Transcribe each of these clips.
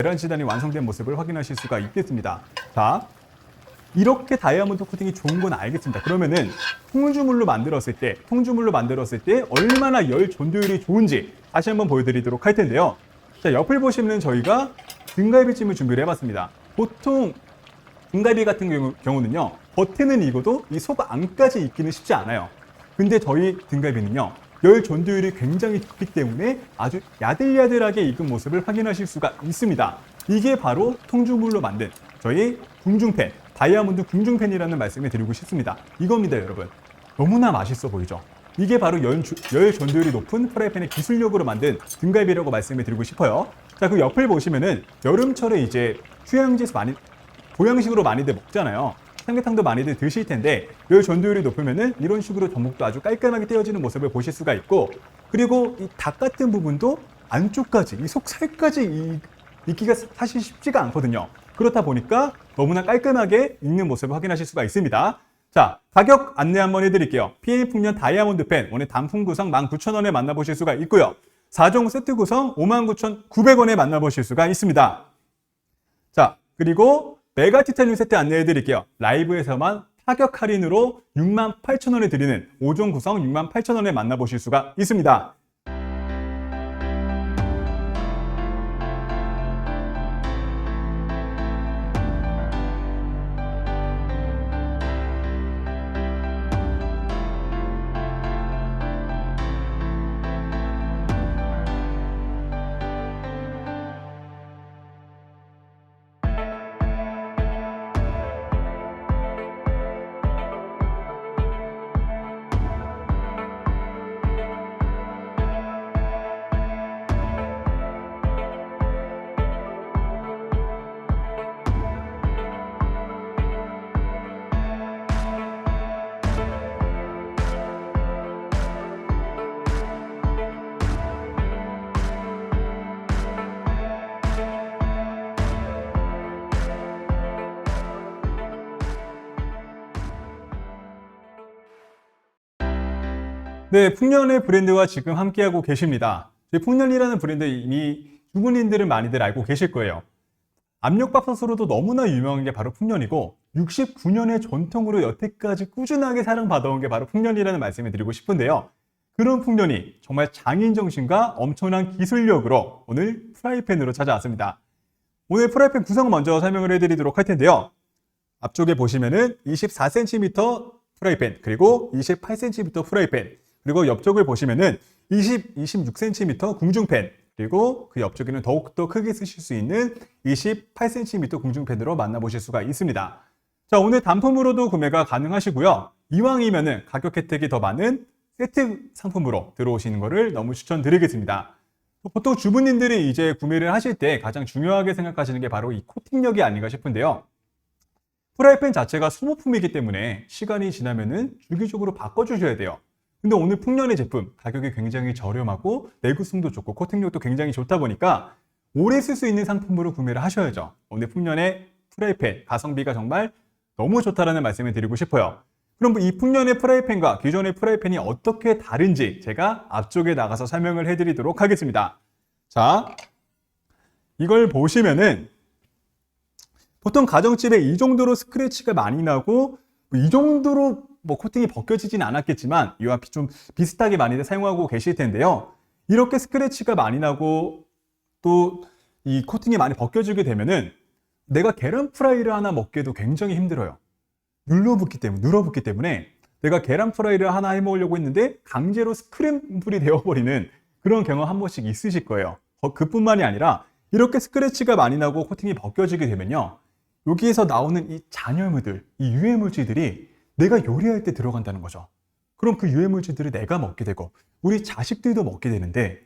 계란 지단이 완성된 모습을 확인하실 수가 있겠습니다. 자, 이렇게 다이아몬드 코팅이 좋은 건 알겠습니다. 그러면은 통주물로 만들었을 때 얼마나 열 전도율이 좋은지 다시 한번 보여드리도록 할 텐데요. 자, 옆을 보시면 저희가 등갈비찜을 준비를 해봤습니다. 보통 등갈비 같은 경우는요, 겉에는 익어도 이 속 안까지 익기는 쉽지 않아요. 근데 저희 등갈비는요, 열 전도율이 굉장히 좋기 때문에 아주 야들야들하게 익은 모습을 확인하실 수가 있습니다. 이게 바로 통주물로 만든 저희 궁중팬, 다이아몬드 궁중팬이라는 말씀을 드리고 싶습니다. 이겁니다, 여러분. 너무나 맛있어 보이죠? 이게 바로 열 전도율이 높은 프라이팬의 기술력으로 만든 등갈비라고 말씀을 드리고 싶어요. 자, 그 옆을 보시면은 여름철에 이제 휴양지에서 보양식으로 많이들 먹잖아요. 삼계탕도 많이들 드실 텐데 열 전도율이 높으면은 이런 식으로 전복도 아주 깔끔하게 떼어지는 모습을 보실 수가 있고, 그리고 이 닭 같은 부분도 안쪽까지, 이 속살까지 익기가 사실 쉽지가 않거든요. 그렇다 보니까 너무나 깔끔하게 익는 모습을 확인하실 수가 있습니다. 자, 가격 안내 한번 해드릴게요. PM풍년 다이아몬드 팬 오늘 단품 구성 19,000원에 만나보실 수가 있고요. 4종 세트 구성 59,900원에 만나보실 수가 있습니다. 자, 그리고 메가 티타늄 세트 안내해드릴게요. 라이브에서만 파격 할인으로 68,000원에 드리는 5종 구성 68,000원에 만나보실 수가 있습니다. 네, 풍년의 브랜드와 지금 함께하고 계십니다. 풍년이라는 브랜드 이미 주부님들은 많이들 알고 계실 거예요. 압력밥솥으로도 너무나 유명한 게 바로 풍년이고 69년의 전통으로 여태까지 꾸준하게 사랑받아온 게 바로 풍년이라는 말씀을 드리고 싶은데요. 그런 풍년이 정말 장인 정신과 엄청난 기술력으로 오늘 프라이팬으로 찾아왔습니다. 오늘 프라이팬 구성 먼저 설명을 해드리도록 할 텐데요. 앞쪽에 보시면은 24cm 프라이팬, 그리고 28cm 프라이팬, 그리고 옆쪽을 보시면은 26cm 궁중팬, 그리고 그 옆쪽에는 더욱더 크게 쓰실 수 있는 28cm 궁중팬으로 만나보실 수가 있습니다. 자, 오늘 단품으로도 구매가 가능하시고요. 이왕이면은 가격 혜택이 더 많은 세트 상품으로 들어오시는 것을 너무 추천드리겠습니다. 보통 주부님들이 이제 구매를 하실 때 가장 중요하게 생각하시는 게 바로 이 코팅력이 아닌가 싶은데요. 프라이팬 자체가 소모품이기 때문에 시간이 지나면은 주기적으로 바꿔주셔야 돼요. 근데 오늘 풍년의 제품 가격이 굉장히 저렴하고 내구성도 좋고 코팅력도 굉장히 좋다 보니까 오래 쓸 수 있는 상품으로 구매를 하셔야죠. 오늘 풍년의 프라이팬 가성비가 정말 너무 좋다라는 말씀을 드리고 싶어요. 그럼 이 풍년의 프라이팬과 기존의 프라이팬이 어떻게 다른지 제가 앞쪽에 나가서 설명을 해드리도록 하겠습니다. 자, 이걸 보시면은 보통 가정집에 이 정도로 스크래치가 많이 나고 이 정도로 코팅이 벗겨지진 않았겠지만 이와 좀 비슷하게 많이들 사용하고 계실 텐데요. 이렇게 스크래치가 많이 나고 또 이 코팅이 많이 벗겨지게 되면은 내가 계란 프라이를 하나 먹기도 굉장히 힘들어요. 눌러붙기 때문에 내가 계란 프라이를 하나 해 먹으려고 했는데 강제로 스크램블이 되어버리는 그런 경험 한 번씩 있으실 거예요. 그뿐만이 아니라 이렇게 스크래치가 많이 나고 코팅이 벗겨지게 되면요, 여기에서 나오는 이 잔여물들, 이 유해물질들이 내가 요리할 때 들어간다는 거죠. 그럼 그 유해물질들을 내가 먹게 되고 우리 자식들도 먹게 되는데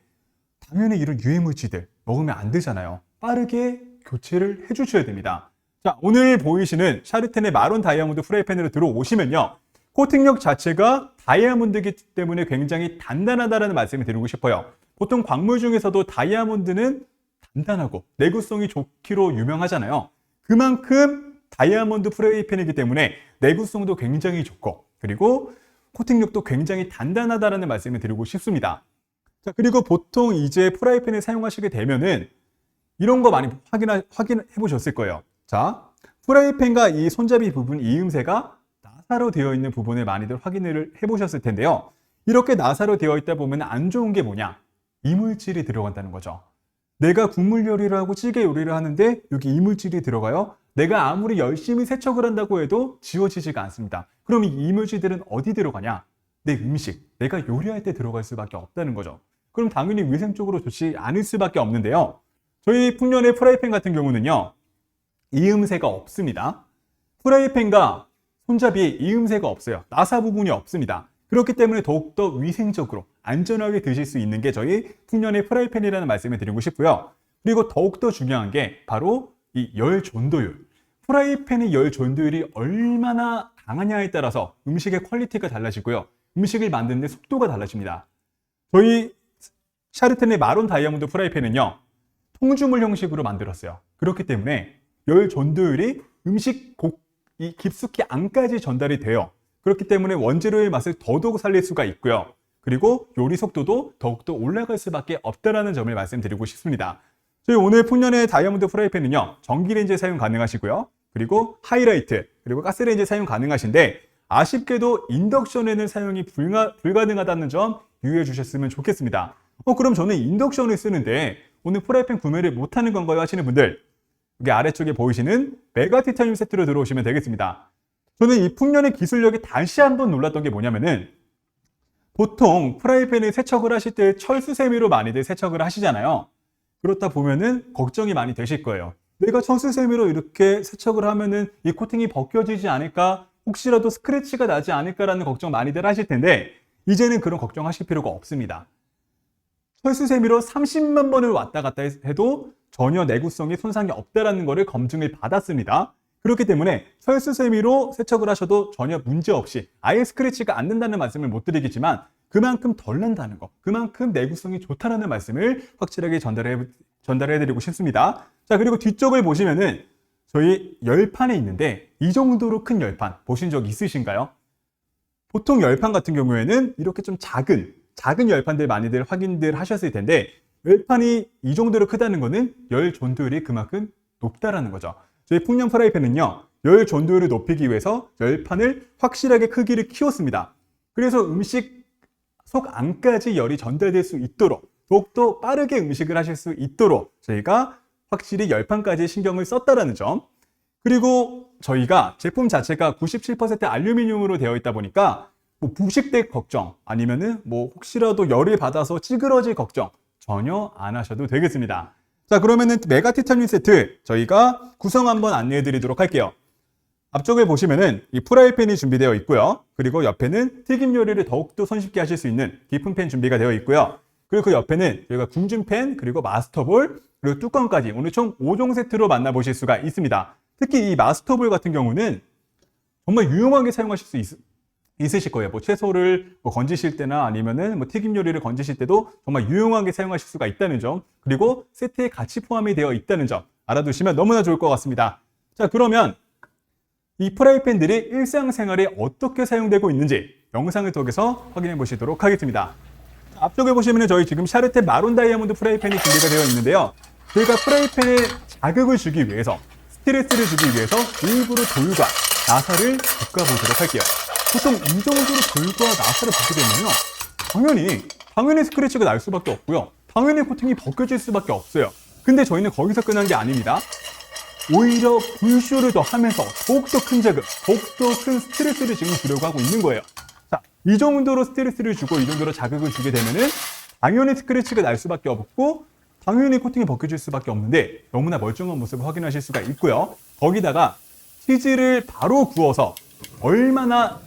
당연히 이런 유해물질들 먹으면 안 되잖아요. 빠르게 교체를 해주셔야 됩니다. 자, 오늘 보이시는 샤르텐의 마론 다이아몬드 프라이팬으로 들어오시면요, 코팅력 자체가 다이아몬드이기 때문에 굉장히 단단하다는 말씀을 드리고 싶어요. 보통 광물 중에서도 다이아몬드는 단단하고 내구성이 좋기로 유명하잖아요. 그만큼 다이아몬드 프라이팬이기 때문에 내구성도 굉장히 좋고 그리고 코팅력도 굉장히 단단하다는 말씀을 드리고 싶습니다. 자, 그리고 보통 이제 프라이팬을 사용하시게 되면은 이런 거 많이 확인해 보셨을 거예요. 자, 프라이팬과 이 손잡이 부분 이음새가 나사로 되어 있는 부분을 많이들 확인을 해 보셨을 텐데요. 이렇게 나사로 되어 있다 보면 안 좋은 게 뭐냐? 이물질이 들어간다는 거죠. 내가 국물 요리를 하고 찌개 요리를 하는데 여기 이물질이 들어가요. 내가 아무리 열심히 세척을 한다고 해도 지워지지가 않습니다. 그럼 이 이물질들은 어디 들어가냐? 내 음식, 내가 요리할 때 들어갈 수밖에 없다는 거죠. 그럼 당연히 위생적으로 좋지 않을 수밖에 없는데요. 저희 풍년의 프라이팬 같은 경우는요, 이음새가 없습니다. 프라이팬과 손잡이에 이음새가 없어요. 나사 부분이 없습니다. 그렇기 때문에 더욱더 위생적으로 안전하게 드실 수 있는 게 저희 풍년의 프라이팬이라는 말씀을 드리고 싶고요. 그리고 더욱더 중요한 게 바로 이 열 전도율. 프라이팬의 열 전도율이 얼마나 강하냐에 따라서 음식의 퀄리티가 달라지고요. 음식을 만드는 데 속도가 달라집니다. 저희 샤르텐의 마론 다이아몬드 프라이팬은요, 통주물 형식으로 만들었어요. 그렇기 때문에 열 전도율이 이 깊숙이 안까지 전달이 돼요. 그렇기 때문에 원재료의 맛을 더더욱 살릴 수가 있고요. 그리고 요리 속도도 더욱더 올라갈 수밖에 없다는 점을 말씀드리고 싶습니다. 저희 오늘 풍년의 다이아몬드 프라이팬은요, 전기레인지 사용 가능하시고요. 그리고 하이라이트, 그리고 가스레인지 사용 가능하신데 아쉽게도 인덕션에는 사용이 불가능하다는 점 유의해 주셨으면 좋겠습니다. 그럼 저는 인덕션을 쓰는데 오늘 프라이팬 구매를 못하는 건가요? 하시는 분들, 여기 아래쪽에 보이시는 메가 티타늄 세트로 들어오시면 되겠습니다. 저는 이 풍년의 기술력에 다시 한번 놀랐던 게 뭐냐면은, 보통 프라이팬을 세척을 하실 때 철수세미로 많이들 세척을 하시잖아요. 그렇다 보면은 걱정이 많이 되실 거예요. 내가 철수세미로 이렇게 세척을 하면은 이 코팅이 벗겨지지 않을까? 혹시라도 스크래치가 나지 않을까라는 걱정 많이들 하실 텐데, 이제는 그런 걱정하실 필요가 없습니다. 철수세미로 30만 번을 왔다 갔다 해도 전혀 내구성이 손상이 없다라는 것을 검증을 받았습니다. 그렇기 때문에 철수세미로 세척을 하셔도 전혀 문제없이 아예 스크래치가 안 된다는 말씀을 못 드리겠지만 그만큼 덜 난다는 거, 그만큼 내구성이 좋다는 말씀을 확실하게 전달해 드리고 싶습니다. 자, 그리고 뒤쪽을 보시면은 저희 열판에 있는데 이 정도로 큰 열판 보신 적 있으신가요? 보통 열판 같은 경우에는 이렇게 좀 작은 열판들 많이들 확인들 하셨을 텐데, 열판이 이 정도로 크다는 거는 열 전도율이 그만큼 높다라는 거죠. 저희 풍년 프라이팬은요, 열 전도율을 높이기 위해서 열판을 확실하게 크기를 키웠습니다. 그래서 음식 속 안까지 열이 전달될 수 있도록, 더욱더 빠르게 음식을 하실 수 있도록 저희가 확실히 열판까지 신경을 썼다라는 점. 그리고 저희가 제품 자체가 97% 알루미늄으로 되어 있다 보니까 부식될 걱정, 아니면은 혹시라도 열을 받아서 찌그러질 걱정 전혀 안 하셔도 되겠습니다. 자, 그러면은 메가 티타늄 세트 저희가 구성 한번 안내해 드리도록 할게요. 앞쪽에 보시면은 이 프라이팬이 준비되어 있고요. 그리고 옆에는 튀김 요리를 더욱더 손쉽게 하실 수 있는 깊은 팬 준비가 되어 있고요. 그리고 그 옆에는 저희가 궁중팬, 그리고 마스터볼, 그리고 뚜껑까지 오늘 총 5종 세트로 만나보실 수가 있습니다. 특히 이 마스터볼 같은 경우는 정말 유용하게 사용하실 수 있으실 거예요. 채소를 건지실 때나 아니면은 튀김 요리를 건지실 때도 정말 유용하게 사용하실 수가 있다는 점, 그리고 세트에 같이 포함이 되어 있다는 점 알아두시면 너무나 좋을 것 같습니다. 자, 그러면 이 프라이팬들이 일상생활에 어떻게 사용되고 있는지 영상을 통해서 확인해 보시도록 하겠습니다. 앞쪽에 보시면 저희 지금 샤르텐 마론 다이아몬드 프라이팬이 준비가 되어 있는데요. 저희가 프라이팬에 자극을 주기 위해서, 스트레스를 주기 위해서 일부러 돌과 나사를 볶아보도록 할게요. 보통 이 정도로 돌과 나사를 볶게 되면요, 당연히 스크래치가 날 수밖에 없고요. 당연히 코팅이 벗겨질 수밖에 없어요. 근데 저희는 거기서 끝난 게 아닙니다. 오히려 불쇼를 더 하면서 더욱더 큰 자극, 더욱더 큰 스트레스를 지금 주려고 하고 있는 거예요. 자, 이 정도로 스트레스를 주고 이 정도로 자극을 주게 되면은 당연히 스크래치가 날 수밖에 없고 당연히 코팅이 벗겨질 수밖에 없는데 너무나 멀쩡한 모습을 확인하실 수가 있고요. 거기다가 치즈를 바로 구워서 얼마나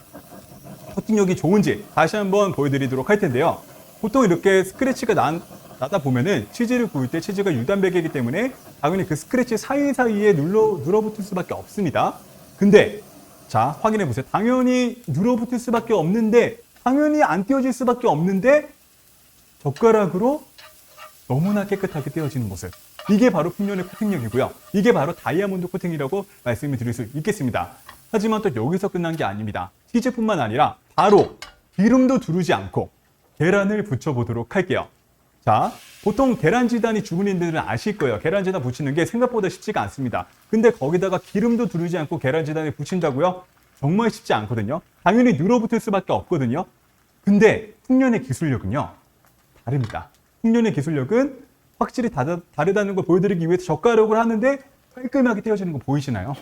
코팅력이 좋은지 다시 한번 보여드리도록 할 텐데요. 보통 이렇게 스크래치가 나다 보면은 치즈를 구울 때 치즈가 유단백이기 때문에 당연히 그 스크래치 사이사이에 눌러붙을 수밖에 없습니다. 근데 자, 확인해 보세요. 당연히 눌러붙을 수밖에 없는데, 당연히 안 떼어질 수밖에 없는데 젓가락으로 너무나 깨끗하게 떼어지는 모습. 이게 바로 풍년의 코팅력이고요. 이게 바로 다이아몬드 코팅이라고 말씀을 드릴 수 있겠습니다. 하지만 또 여기서 끝난 게 아닙니다. 치즈뿐만 아니라 바로 기름도 두르지 않고 계란을 붙여보도록 할게요. 자, 보통 계란지단이 주부님들은 아실 거예요. 계란지단 붙이는 게 생각보다 쉽지가 않습니다. 근데 거기다가 기름도 두르지 않고 계란지단을 붙인다고요? 정말 쉽지 않거든요. 당연히 늘어붙을 수밖에 없거든요. 근데 풍년의 기술력은요, 다릅니다. 풍년의 기술력은 확실히 다르다는 걸 보여드리기 위해서 젓가락을 하는데 깔끔하게 떼어지는 거 보이시나요?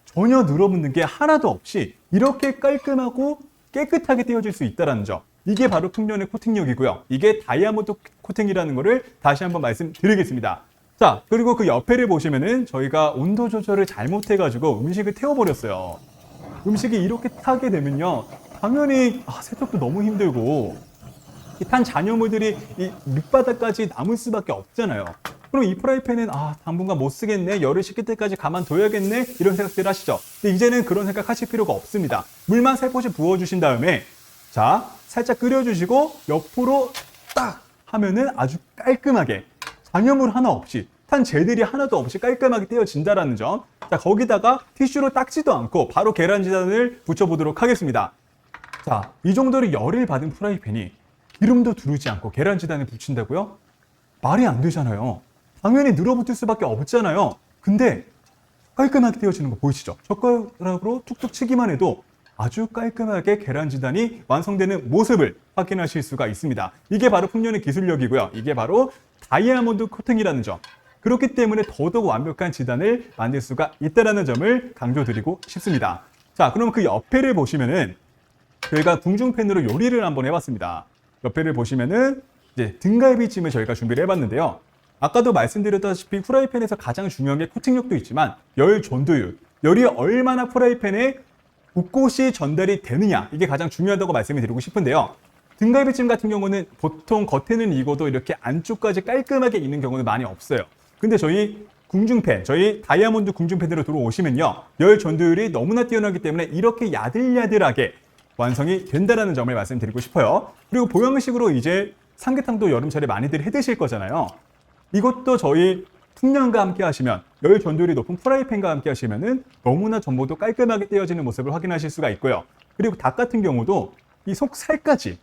전혀 늘어붙는 게 하나도 없이 이렇게 깔끔하고 깨끗하게 떼어질 수 있다는 점. 이게 바로 풍년의 코팅력이고요. 이게 다이아몬드 코팅이라는 거를 다시 한번 말씀드리겠습니다. 자, 그리고 그 옆에를 보시면은 저희가 온도 조절을 잘못해가지고 음식을 태워버렸어요. 음식이 이렇게 타게 되면요, 당연히 세척도 너무 힘들고 이 탄 잔여물들이 이 밑바닥까지 남을 수밖에 없잖아요. 그럼 이 프라이팬은 당분간 못 쓰겠네, 열을 식힐 때까지 가만둬야겠네, 이런 생각들 하시죠. 근데 이제는 그런 생각 하실 필요가 없습니다. 물만 살포시 부어주신 다음에 자, 살짝 끓여주시고 옆으로 딱 하면은 아주 깔끔하게 잔여물 하나 없이 탄 재들이 하나도 없이 깔끔하게 떼어진다는 점. 자, 거기다가 티슈로 닦지도 않고 바로 계란지단을 붙여보도록 하겠습니다. 자, 이 정도로 열을 받은 프라이팬이 기름도 두르지 않고 계란지단을 붙인다고요? 말이 안 되잖아요. 당연히 늘어붙을 수밖에 없잖아요. 근데 깔끔하게 떼어지는 거 보이시죠? 젓가락으로 툭툭 치기만 해도 아주 깔끔하게 계란지단이 완성되는 모습을 확인하실 수가 있습니다. 이게 바로 풍년의 기술력이고요. 이게 바로 다이아몬드 코팅이라는 점. 그렇기 때문에 더더욱 완벽한 지단을 만들 수가 있다는 점을 강조드리고 싶습니다. 자, 그럼 그 옆에를 보시면은 저희가 궁중팬으로 요리를 한번 해봤습니다. 옆에를 보시면은 이제 등갈비찜을 저희가 준비를 해봤는데요. 아까도 말씀드렸다시피 프라이팬에서 가장 중요한 게 코팅력도 있지만 열 전도율, 열이 얼마나 프라이팬에 곳곳이 전달이 되느냐, 이게 가장 중요하다고 말씀을 드리고 싶은데요. 등갈비찜 같은 경우는 보통 겉에는 익어도 이렇게 안쪽까지 깔끔하게 익는 경우는 많이 없어요. 근데 저희 궁중팬, 저희 다이아몬드 궁중팬으로 들어오시면요, 열 전도율이 너무나 뛰어나기 때문에 이렇게 야들야들하게 완성이 된다는 점을 말씀드리고 싶어요. 그리고 보양식으로 이제 삼계탕도 여름철에 많이들 해 드실 거잖아요. 이것도 저희 풍년과 함께 하시면, 열 전도율이 높은 프라이팬과 함께 하시면은 너무나 전부도 깔끔하게 떼어지는 모습을 확인하실 수가 있고요. 그리고 닭 같은 경우도 이 속살까지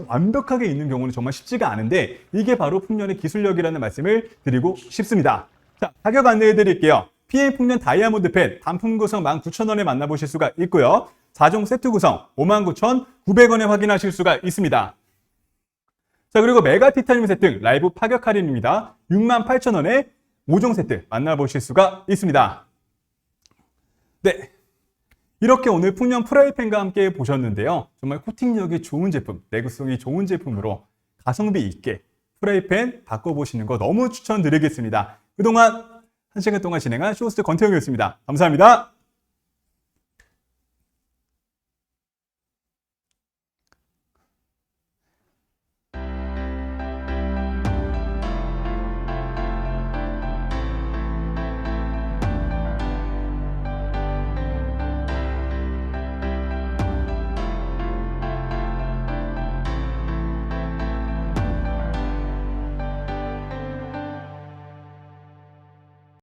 완벽하게 익는 경우는 정말 쉽지가 않은데, 이게 바로 풍년의 기술력이라는 말씀을 드리고 싶습니다. 자, 가격 안내해 드릴게요. PM풍년 다이아몬드 팬 단품 구성 19,000원에 만나보실 수가 있고요. 4종 세트 구성 59,900원에 확인하실 수가 있습니다. 자, 그리고 메가 티타늄 세트 라이브 파격 할인입니다. 68,000원에 5종 세트 만나보실 수가 있습니다. 네, 이렇게 오늘 풍년 프라이팬과 함께 보셨는데요. 정말 코팅력이 좋은 제품, 내구성이 좋은 제품으로 가성비 있게 프라이팬 바꿔보시는 거 너무 추천드리겠습니다. 그동안 1시간 동안 진행한 쇼호스트 권태형이었습니다. 감사합니다.